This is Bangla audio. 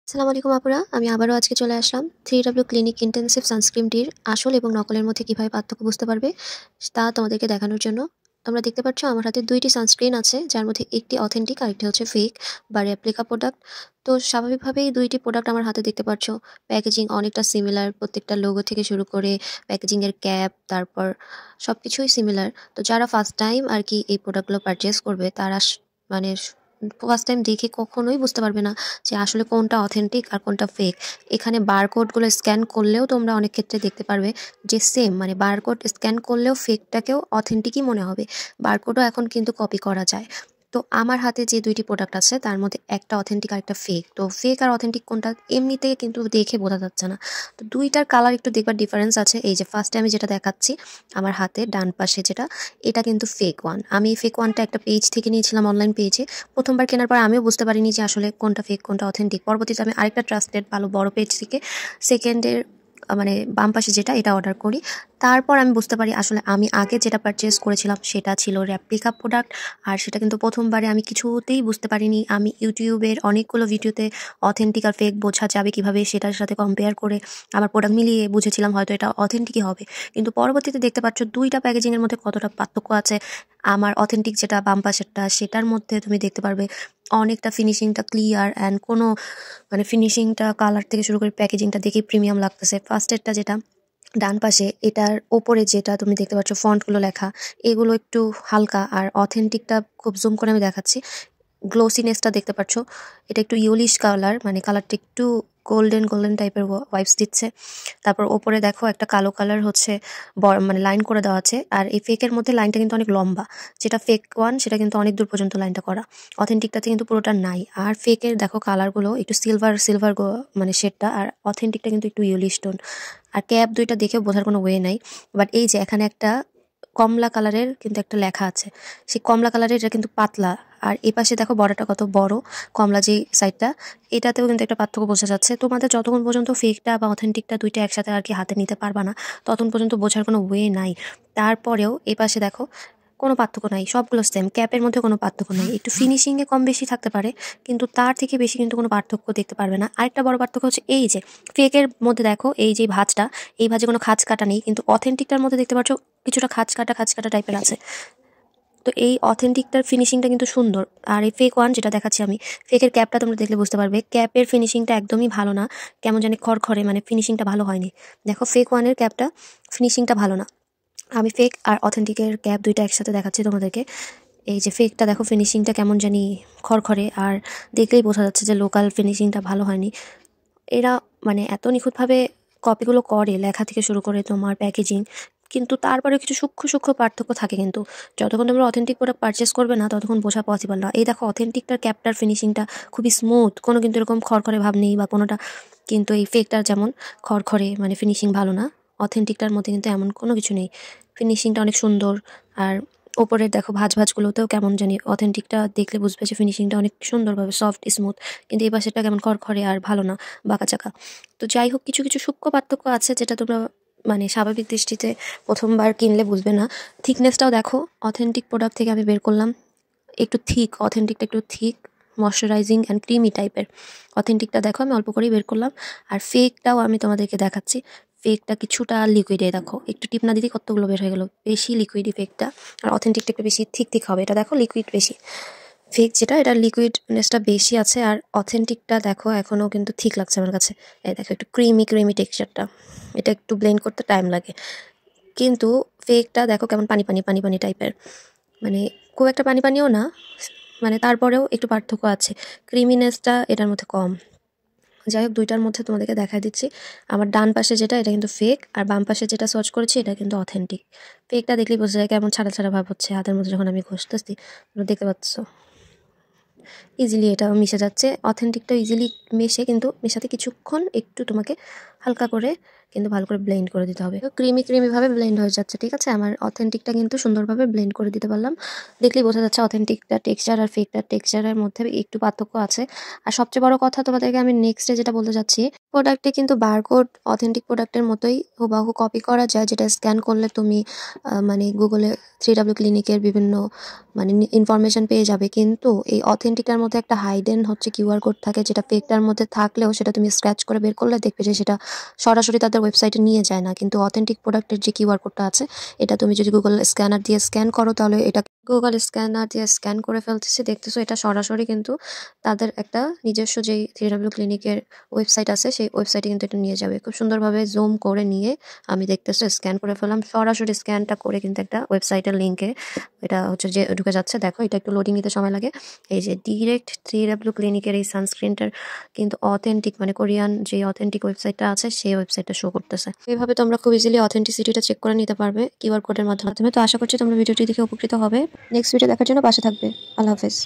আসসালামু আলাইকুম আপুরা, আমি আবারও আজকে চলে আসলাম 3W ক্লিনিক ইনটেনসিভ সানস্ক্রিনটির আসল এবং নকলের মধ্যে কিভাবে পার্থক্য বুঝতে পারবে তা তোমাদেরকে দেখানোর জন্য। তোমরা দেখতে পাচ্ছ আমার হাতে 2টি সানস্ক্রিন আছে, যার মধ্যে একটি অথেন্টিক আর একটি হচ্ছে ফেক বা রেপ্লিকা প্রোডাক্ট। তো স্বাভাবিকভাবেই 2টি প্রোডাক্ট আমার হাতে দেখতে পাচ্ছ, প্যাকেজিং অনেকটা সিমিলার, প্রত্যেকটা লোগো থেকে শুরু করে প্যাকেজিংয়ের ক্যাপ, তারপর সব কিছুই সিমিলার। তো যারা ফার্স্ট টাইম আর কি এই প্রোডাক্টগুলো পারচেস করবে তারা মানে ফার্স্ট টাইম দেখে কখনোই বুঝতে পারবে না যে আসলে কোনটা অথেন্টিক আর কোনটা ফেক। এখানে বারকোডগুলো স্ক্যান করলেও তোমরা অনেক ক্ষেত্রে দেখতে পারবে যে সেম, মানে বারকোড স্ক্যান করলেও ফেকটাকেও অথেন্টিকই মনে হবে। বারকোডও এখন কিন্তু কপি করা যায়। তো আমার হাতে যে 2টি প্রোডাক্ট আছে তার মধ্যে একটা অথেন্টিক আর একটা ফেক। তো ফেক আর অথেন্টিক কোনটা এমনিতে কিন্তু দেখে বোঝা যাচ্ছে না। তো 2টার কালার একটু দেখবার ডিফারেন্স আছে। এই যে ফার্স্টে আমি যেটা দেখাচ্ছি আমার হাতে ডান পাশে যেটা, এটা কিন্তু ফেক ওয়ান। আমি ফেক ওয়ানটা একটা পেজ থেকে নিয়েছিলাম, অনলাইন পেজে। প্রথমবার কেনার পর আমিও বুঝতে পারিনি যে আসলে কোনটা ফেক কোনটা অথেন্টিক। পরবর্তীতে আমি আরেকটা ট্রাস্টেড ভালো বড় পেজ থেকে সেকেন্ডের মানে বাম পাশে যেটা, এটা অর্ডার করি। তারপর আমি বুঝতে পারি আসলে আমি আগে যেটা পারচেস করেছিলাম সেটা ছিল রেপ্লিকা প্রোডাক্ট। আর সেটা কিন্তু প্রথমবারে আমি কিছুতেই বুঝতে পারিনি। আমি ইউটিউবের অনেকগুলো ভিডিওতে অথেন্টিক আর ফেক বোঝা যাবে কিভাবে সেটার সাথে কম্পেয়ার করে আমার প্রোডাক্ট মিলিয়ে বুঝেছিলাম হয়তো এটা অথেন্টিকই হবে। কিন্তু পরবর্তীতে দেখতে পাচ্ছ 2টা প্যাকেজিংয়ের মধ্যে কতটা পার্থক্য আছে। আমার অথেন্টিক যেটা বাম পাশেরটা সেটার মধ্যে তুমি দেখতে পারবে অনেকটা ফিনিশিংটা ক্লিয়ার অ্যান্ড কোনো মানে ফিনিশিংটা কালার থেকে শুরু করে প্যাকেজিংটা দেখেই প্রিমিয়াম লাগতেছে। ফার্স্টেরটা যেটা ডান পাশে, এটার ওপরে যেটা তুমি দেখতে পাচ্ছ ফন্টগুলো লেখা, এগুলো একটু হালকা। আর অথেন্টিকটা খুব জুম করে আমি দেখাচ্ছি, গ্লোসিনেসটা দেখতে পাচ্ছ। এটা একটু ইয়েলিশ কালার, মানে কালারটা একটু গোল্ডেন গোল্ডেন টাইপের ওয়াইবস দিচ্ছে। তারপর ওপরে দেখো একটা কালো কালার হচ্ছে মানে লাইন করে দেওয়া আছে। আর এই ফেকের মধ্যে লাইনটা কিন্তু অনেক লম্বা, যেটা ফেক ওয়ান সেটা কিন্তু অনেক দূর পর্যন্ত লাইনটা করা, অথেন্টিকটাতে কিন্তু পুরোটা নাই। আর ফেকের দেখো কালারগুলো একটু সিলভার সিলভার মানে শেডটা, আর অথেন্টিকটা কিন্তু একটু ইয়েলিশ টোন। আর ক্যাপ 2টা দেখে বোঝার কোনো ওয়ে নাই। বাট এই যে এখানে একটা কমলা কালারের কিন্তু একটা লেখা আছে, সেই কমলা কালারের এটা কিন্তু পাতলা। আর এই পাশে দেখো বড়টা কত বড়, কমলা যে সাইডটা, এটাতেও কিন্তু একটা পার্থক্য বোঝা যাচ্ছে। তোমাদের যতক্ষণ পর্যন্ত ফেকটা বা অথেন্টিকটা 2টা একসাথে আর কি হাতে নিতে পারবা না, ততক্ষণ পর্যন্ত বোঝার কোনো ওয়ে নাই। তারপরেও এই পাশে দেখো কোনো পার্থক্য নাই, সবগুলো সেম। ক্যাপের মধ্যে কোনো পার্থক্য নাই, একটু ফিনিশিংয়ে কম বেশি থাকতে পারে, কিন্তু তার থেকে বেশি কিন্তু কোনো পার্থক্য দেখতে পারবে না। আরেকটা বড় পার্থক্য হচ্ছে এই যে ফেকের মধ্যে দেখো এই যে ভাঁজটা, এই ভাঁজে কোনো খাঁজ কাটা নেই, কিন্তু অথেন্টিকটার মধ্যে দেখতে পাচ্ছ কিছুটা খাঁজ কাটা টাইপের আছে। তো এই অথেন্টিকটার ফিনিশিংটা কিন্তু সুন্দর। আর এই ফেক ওয়ান যেটা দেখাচ্ছি আমি, ফেকের ক্যাপটা তোমরা দেখলে বুঝতে পারবে ক্যাপের ফিনিশিংটা একদমই ভালো না, কেমন জানি খড়খড়ে, মানে ফিনিশিংটা ভালো হয়নি। দেখো ফেক ওয়ানের ক্যাপটা ফিনিশিংটা ভালো না। আমি ফেক আর অথেন্টিকের ক্যাপ 2টা একসাথে দেখাচ্ছি তোমাদেরকে। এই যে ফেকটা দেখো ফিনিশিংটা কেমন জানি খড়খড়ে, আর দেখলেই বোঝা যাচ্ছে যে লোকাল ফিনিশিংটা ভালো হয়নি। এরা মানে এত নিখুঁতভাবে কপিগুলো করে, লেখা থেকে শুরু করে তোমার প্যাকেজিং, কিন্তু তারপরেও কিছু সূক্ষ্ম সূক্ষ্ম পার্থক্য থাকে। কিন্তু যতক্ষণ তোমরা অথেন্টিক প্রোডাক্ট পারচেস করবে না ততক্ষণ বোঝা পসিবল না। এই দেখো অথেন্টিকটার ক্যাপটার ফিনিশিংটা খুবই স্মুথ, কোনো কিন্তু এরকম খড়খড়ে ভাব নেই বা কোনোটা। কিন্তু এই ফেকটার যেমন খড়খড়ে, মানে ফিনিশিং ভালো না, অথেন্টিকটার মধ্যে কিন্তু এমন কোনো কিছু নেই, ফিনিশিংটা অনেক সুন্দর। আর ওপরের দেখো ভাঁজগুলোতেও কেমন জানি, অথেন্টিকটা দেখলে বুঝবে যে ফিনিশিংটা অনেক সুন্দরভাবে সফট স্মুথ, কিন্তু এই পাশেরটা কেমন খড়খড়ে আর ভালো না, বাঁকাচাকা। তো যাই হোক, কিছু কিছু সূক্ষ্ম পার্থক্য আছে যেটা তোমরা মানে স্বাভাবিক দৃষ্টিতে প্রথমবার কিনলে বুঝবে না। থিকনেসটাও দেখো, অথেন্টিক প্রোডাক্ট থেকে আমি বের করলাম একটু থিক, অথেন্টিকটা একটু থিক, ময়শ্চারাইজিং অ্যান্ড ক্রিমি টাইপের। অথেন্টিকটা দেখো আমি অল্প করেই বের করলাম। আর ফেকটাও আমি তোমাদেরকে দেখাচ্ছি, ফেকটা কিছুটা লিকুইডে, দেখো একটু টিপ না দিতে কতগুলো বের হয়ে গেল, বেশি লিকুইডই ফেকটা। আর অথেন্টিকটা একটু বেশি থিক থিক হবে, এটা দেখো লিকুইড বেশি। ফেক যেটা, এটা লিকুইডনেসটা বেশি আছে। আর অথেন্টিকটা দেখো এখনও কিন্তু ঠিক লাগছে আমার কাছে। এই দেখো একটু ক্রিমি ক্রিমি টেক্সচারটা, এটা একটু ব্লেন্ড করতে টাইম লাগে। কিন্তু ফেকটা দেখো কেমন পানি পানি পানি পানি টাইপের, মানে খুব একটা পানি পানিও না, মানে তারপরেও একটু পার্থক্য আছে, ক্রিমিনেসটা এটার মধ্যে কম। যাই হোক, 2টার মধ্যে তোমাদেরকে দেখাই দিচ্ছি। আমার ডান পাশে যেটা, এটা কিন্তু ফেক, আর বাম পাশে যেটা সার্চ করেছি এটা কিন্তু অথেন্টিক। ফেকটা দেখলেই বোঝা যায় কেমন ছাড়া ছাড়া ভাব হচ্ছে হাতের মধ্যে যখন আমি ঘষতেছি, তোমরা দেখতে পাচ্ছ ইজিলি এটা মিশে যাচ্ছে। অথেন্টিকটা ইজিলি মেশে, কিন্তু মেশাতে কিছুক্ষণ একটু তোমাকে হালকা করে কিন্তু ভালো করে ব্লেন্ড করে দিতে হবে। ক্রিমি ভাবে ব্লেন্ড হয়ে যাচ্ছে, ঠিক আছে? আমার অথেন্টিকটা কিন্তু সুন্দরভাবে ব্লেন্ড করে দিতে পারলাম। দেখলেই বোঝা যাচ্ছে অথেন্টিকটা টেক্সচার আর ফেকটার টেক্সচারের মধ্যে একটু পার্থক্য আছে। আর সবচেয়ে বড় কথা তোমাদেরকে আমি নেক্সটে যেটা বলতে চাচ্ছি, প্রোডাক্টে কিন্তু বারকোড অথেন্টিক প্রোডাক্টের মতোই হুবাহু কপি করা যায়, যেটা স্ক্যান করলে তুমি মানে গুগলে 3W ক্লিনিকের বিভিন্ন মানে ইনফরমেশন পেয়ে যাবে। কিন্তু এই অথেন্টিকটার মধ্যে একটা হাইডেন হচ্ছে কিউআর কোড থাকে, যেটা ফেকটার মধ্যে থাকলেও সেটা তুমি স্ক্র্যাচ করে বের করলে দেখবে যে সেটা সরাসরি তাদের ওয়েবসাইটে নিয়ে যায় না। কিন্তু অথেন্টিক প্রোডাক্টের যে কিউআর কোডটা আছে, এটা তুমি যদি গুগল স্ক্যানার দিয়ে স্ক্যান করো, তাহলে এটা গুগল স্ক্যানার দিয়ে স্ক্যান করে ফেলতেছে, দেখতেছো এটা সরাসরি কিন্তু তাদের একটা নিজস্ব যেই 3W ক্লিনিকের ওয়েবসাইট আছে, সেই ওয়েবসাইটে কিন্তু এটা নিয়ে যাবে। খুব সুন্দরভাবে জুম করে নিয়ে আমি দেখতেছো স্ক্যান করে ফেললাম, সরাসরি স্ক্যানটা করে কিন্তু একটা ওয়েবসাইটের লিঙ্কে এটা হচ্ছে যে ঢুকে যাচ্ছে। দেখো এটা একটু লোডিং নিতে সময় লাগে। এই যে ডিরেক্ট 3W ক্লিনিকের এই সানস্ক্রিনটার কিন্তু অথেন্টিক মানে কোরিয়ান যে অথেন্টিক ওয়েবসাইটটা আছে, সেই ওয়েবসাইটটা শো করতেছে। এইভাবে তোমরা খুব ইজিলি অথেন্টিসিটিটা চেক করে নিতে পারবে কিউআর কোডের মাধ্যমে। তো আশা করছি তোমরা ভিডিওটি দেখে উপকৃত হবে। নেক্সট ভিডিও দেখার জন্য পাশে থাকবে। আল্লাহ হাফেজ।